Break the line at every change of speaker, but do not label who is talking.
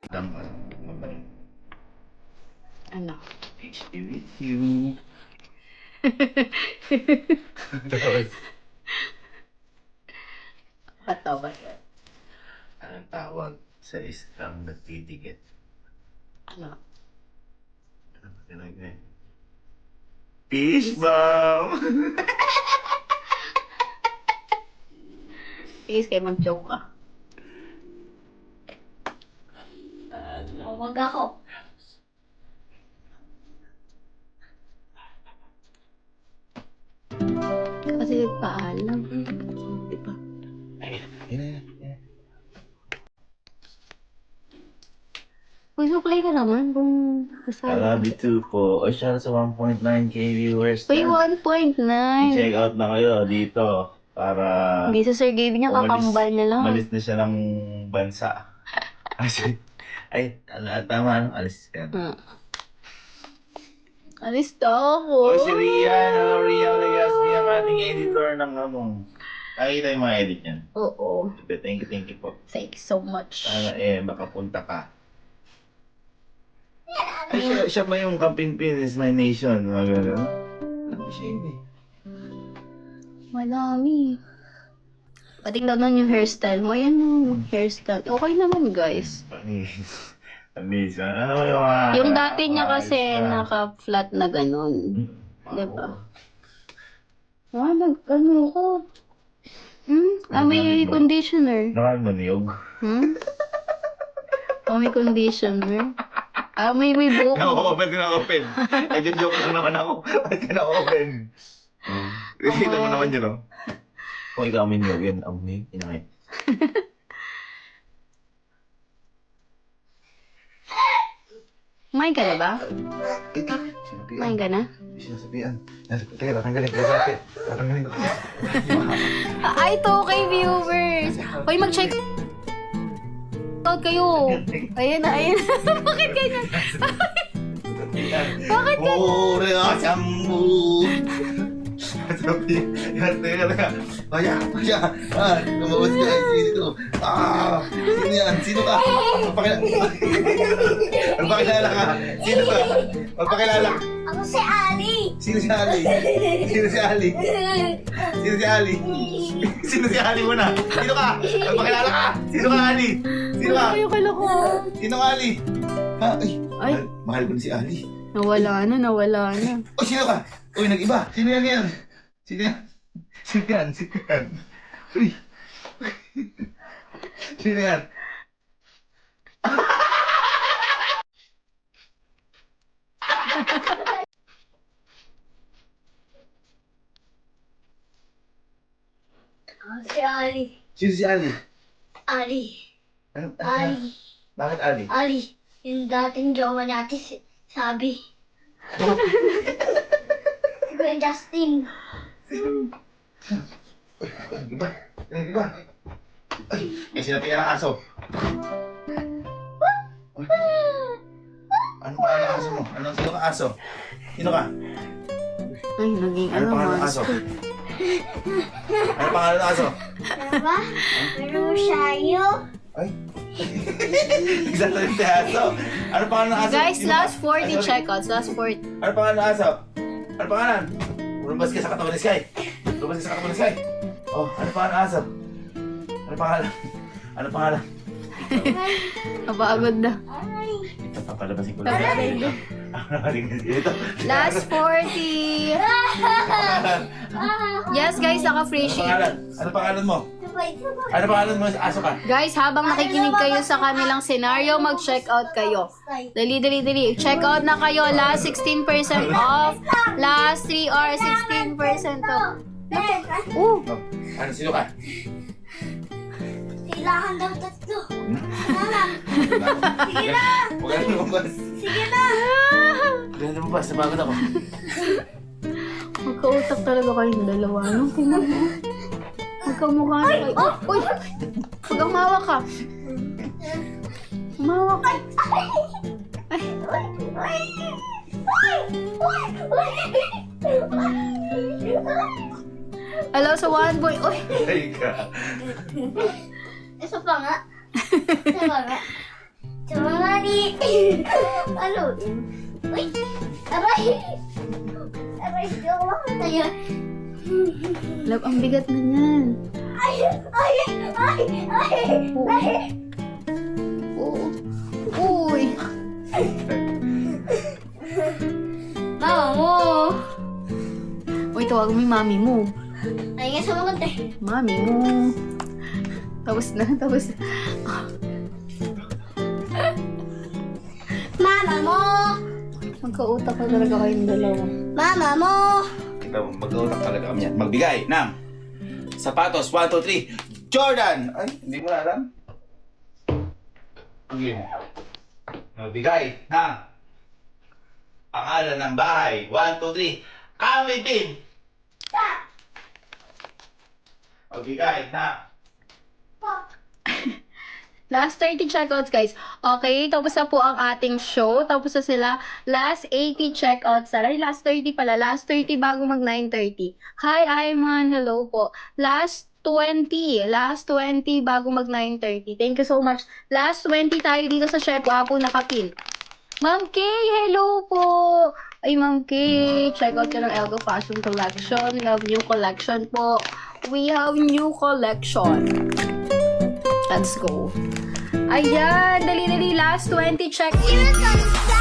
Ano?
HD with you.
Katawa.
Anong tawag sa isang nagtitikit?
Ano?
Ano ba talaga? Fish bomb!
Please, kayo mag-joke ka.
Wag ako.
Kasi paalam. Di ba?
Yun.
Mag-supply ka naman kung
I
kasali.
love you too po. O siya sa 1.9k viewers.
Uy, 1.9.
Check out na kayo dito para
Hindi sa Sir Gaby niya, kakambal na lang.
malis na siya ng bansa. Kasi, ay, tama, alis ka.
Alis daw ako.
O si Rian, Rian Legaspi ang ating editor ng nakikita yung mga edit niyan.
Oo.
Thank you po.
Thank you so much.
Sana makapunta ka. Ay, siya ba yung Kapimpin is my nation? Mga gano'n. Ano siya yun eh?
Malami. Patingnan yung hairstyle mo. Ayan yung hairstyle. Okay naman, guys.
Panis. Ano
Yung dati niya kasi naka-flat na ganun. Diba? Ano ko? May conditioner.
Nakamaniyog.
May conditioner. May buhok.
Naka-open. Nag-joke lang naman ako. Ba't ka naka-open? Kita mo naman yun, no? Kung ikaw aminiyog yun, amoy, inangay.
Kumain ka na ba? Kumain ka na?
Sinasabihan. Teka, tatanggalin ko sa akin. Tatanggalin ko.
Ay, to kay viewers. Hoy, mag-check out kayo. Ayan na. Bakit ganyan? Bakit ganyan?
Ore ka, sambu! Sabi, teka. Kaya. Lumabas ka, dito. Sino yan? Sino ka? Magpakilala ka. Sino ka? Magpakilala ka.
Ako si Ali.
Sino si Ali? Sino si Ali mo na? Sino ka? Magpakilala ka. Sino ka, Ali? Sino ka?
Kayo kaloko.
Sino ka, Ali? Ha?
Ay.
Mahal ko na si Ali.
Nawala na.
O, sino ka? Uy, nag-iba. Sino yan? Sino yan? Uy. Sino yan?
Ako si Ali.
Sino si Ali?
Ali.
Ano?
Ali.
Bakit Ali?
Ali. Yung dating jowa natin sabi. Si Kuya Justin.
Nag-iba. Eh, sinapian ang aso. Ano pangalan ng aso mo? Sino ka aso? Sino ka?
Ay, naging
Ano pangalan ng aso? Ano pangalan ng aso?
Diba? Pero sa'yo.
Ay. Exacto yung aso. Ano pangalan ng aso?
Guys,
Sino
last
ka?
40
Ay, sorry.
checkouts. Last 40.
Ano pangalan ng aso? Ano pangalan? Lumabas ka sa katawan ni Sky. Oh, ano pangalan ng aso? Ano pangalan?
Abagod na.
Ito papalabasin ko
Aray.
lang. Ito.
Last 40. Yes, guys, naka-free ship.
Ano pangalan mo?
Sabay.
Ano pangalan mo sa aso ka?
Guys, habang nakikinig kayo sa kanilang senaryo, mag-check out kayo. Dali. Check out na kayo. Last 16% off. Last 3 hours, 16% off.
Oh. Ano, sino ka?
Kailangan daw tatlo. Sige na.
Huwag ka na lumabas.
Sige na.
Huwag ka na lumabas, napagod ako.
Magkautak talaga kayong dalawa. Anong tingnan mo? Magkamukha na kayo. Uy! Huwag kang mawa ka. Mawa ka. Ay! Hello sa one boy. Uy!
Ay ka.
Isa pa nga. Isa pa nga. Isa pa nga. Mali! Ano yun? Uy! Aray! Aray, gawa ko na yan.
Love, ang bigat na yan.
Ay! Ay! Ay! Ay! Ay!
Oo. Uy. Mama mo. Uy, tawag mo yung mami mo.
Ay, nga sumagot eh.
Mami mo. Tapos na, tapos na.
Mama mo!
Magkautak ka talaga kayong dalawa.
Mama mo!
Kita mo, mag-utak talaga kami yan. Magbigay ng sapatos, 1, 2, 3, Jordan! Ay, hindi mo na alam. Okay. Magbigay ng pangalan ng bahay, 1, 2, 3, Kami Team! Magbigay ng
Last 30 checkouts, guys. Okay, tapos na po ang ating show. Tapos na sila. Last 80 checkouts. Ay, last 30 pala. Last 30 bago mag 9:30. Hi, Ayman. Hello po. Last 20. Last 20 bago mag 9:30. Thank you so much. Last 20 tayo dito sa Chef Apo nakapin. Ma'am Kay, hello po. Ay, Ma'am Kay, check out ka ng Elgo Fashion Collection. We have new collection po. We have new collection. Let's go. Ayan, dali-dali, last 20 check.
Here's some